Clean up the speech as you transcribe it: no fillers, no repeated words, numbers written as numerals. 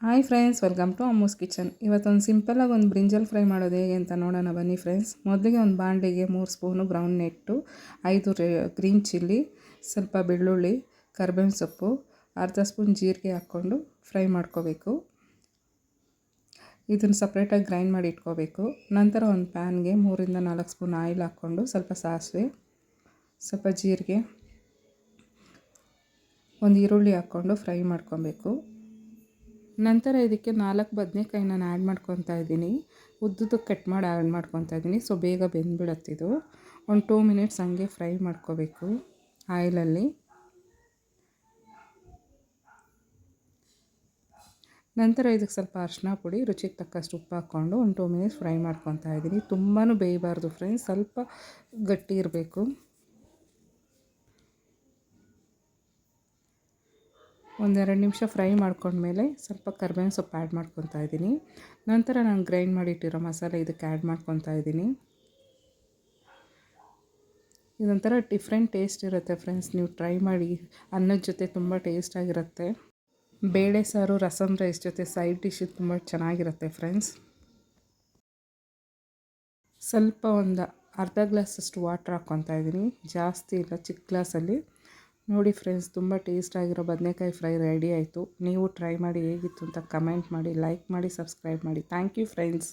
Hi friends, welcome to Ammu's kitchen. ಇವತ್ತೊಂದು ಸಿಂಪಲಾಗಿ ಒಂದು ಬ್ರಿಂಜಲ್ ಫ್ರೈ ಮಾಡೋದು ಹೇಗೆ ಅಂತ ನೋಡೋಣ ಬನ್ನಿ ಫ್ರೆಂಡ್ಸ್. ಮೊದಲಿಗೆ ಒಂದು ಬಾಣಲಿಗೆ 3 ಸ್ಪೂನು ಬ್ರೌನ್ ನೆಟ್ಟು, 5 ಗ್ರೀನ್ ಚಿಲ್ಲಿ, ಸ್ವಲ್ಪ ಬೆಳ್ಳುಳ್ಳಿ, ಕರಿಬೇವಿನ ಸೊಪ್ಪು, ಅರ್ಧ ಸ್ಪೂನ್ ಜೀರಿಗೆ ಹಾಕ್ಕೊಂಡು ಫ್ರೈ ಮಾಡ್ಕೋಬೇಕು. ಇದನ್ನು ಸಪ್ರೇಟಾಗಿ ಗ್ರೈಂಡ್ ಮಾಡಿ ಇಟ್ಕೋಬೇಕು. ನಂತರ ಒಂದು ಪ್ಯಾನ್ಗೆ 3ರಿಂದ 4 ಸ್ಪೂನ್ ಆಯಿಲ್ ಹಾಕ್ಕೊಂಡು ಸ್ವಲ್ಪ ಸಾಸಿವೆ, ಸ್ವಲ್ಪ ಜೀರಿಗೆ, ಒಂದು ಈರುಳ್ಳಿ ಹಾಕ್ಕೊಂಡು ಫ್ರೈ ಮಾಡ್ಕೊಬೇಕು. ನಂತರ ಇದಕ್ಕೆ 4 ಬದನೆಕಾಯಿ ನಾನು ಆ್ಯಡ್ ಮಾಡ್ಕೊತಾ ಇದ್ದೀನಿ. ಉದ್ದುದಕ್ಕೆ ಕಟ್ ಮಾಡಿ ಆ್ಯಡ್ ಮಾಡ್ಕೊತಾ ಇದ್ದೀನಿ. ಸೊ ಬೇಗ ಬೆಂದ್ಬಿಡತ್ತಿದು. ಒಂದು 2 ಮಿನಿಟ್ಸ್ ಹಂಗೆ ಫ್ರೈ ಮಾಡ್ಕೋಬೇಕು ಆಯಿಲಲ್ಲಿ. ನಂತರ ಇದಕ್ಕೆ ಸ್ವಲ್ಪ ಅರಿಶಿನ ಪುಡಿ, ರುಚಿಗೆ ತಕ್ಕಷ್ಟು ಉಪ್ಪು ಹಾಕ್ಕೊಂಡು ಒಂದು 2 ಮಿನಿಟ್ಸ್ ಫ್ರೈ ಮಾಡ್ಕೊತಾ ಇದ್ದೀನಿ. ತುಂಬಾ ಬೇಯಬಾರ್ದು ಫ್ರೆಂಡ್ಸ್, ಸ್ವಲ್ಪ ಗಟ್ಟಿ ಇರಬೇಕು. ಒಂದೆರಡು ನಿಮಿಷ ಫ್ರೈ ಮಾಡ್ಕೊಂಡ್ಮೇಲೆ ಸ್ವಲ್ಪ ಕರಿಬೇವಿನ ಸೊಪ್ಪು ಆ್ಯಡ್ ಮಾಡ್ಕೊತಾ ಇದ್ದೀನಿ. ನಂತರ ನಾನು ಗ್ರೈಂಡ್ ಮಾಡಿಟ್ಟಿರೋ ಮಸಾಲೆ ಇದಕ್ಕೆ ಆ್ಯಡ್ ಮಾಡ್ಕೊತಾ ಇದ್ದೀನಿ. ಇದೊಂಥರ ಡಿಫ್ರೆಂಟ್ ಟೇಸ್ಟ್ ಇರುತ್ತೆ ಫ್ರೆಂಡ್ಸ್, ನೀವು ಟ್ರೈ ಮಾಡಿ. ಅನ್ನದ ಜೊತೆ ತುಂಬ ಟೇಸ್ಟಾಗಿರುತ್ತೆ. ಬೇಳೆ ಸಾರು, ರಸಮ್ ರೈಸ್ ಜೊತೆ ಸೈಡ್ ಡಿಶ್ ತುಂಬ ಚೆನ್ನಾಗಿರುತ್ತೆ ಫ್ರೆಂಡ್ಸ್. ಸ್ವಲ್ಪ ಒಂದು ಅರ್ಧ ಗ್ಲಾಸಷ್ಟು ವಾಟ್ರ್ ಹಾಕ್ಕೊತಾ ಇದ್ದೀನಿ, ಜಾಸ್ತಿ ಇಲ್ಲ, ಚಿಕ್ಕ ಗ್ಲಾಸಲ್ಲಿ. ನೋಡಿ ಫ್ರೆಂಡ್ಸ್, ತುಂಬ ಟೇಸ್ಟಾಗಿರೋ ಬದನೆಕಾಯಿ ಫ್ರೈ ರೆಡಿ ಆಯಿತು. ನೀವು ಟ್ರೈ ಮಾಡಿ ಹೇಗಿತ್ತು ಅಂತ ಕಮೆಂಟ್ ಮಾಡಿ, ಲೈಕ್ ಮಾಡಿ, ಸಬ್ಸ್ಕ್ರೈಬ್ ಮಾಡಿ. Thank you friends.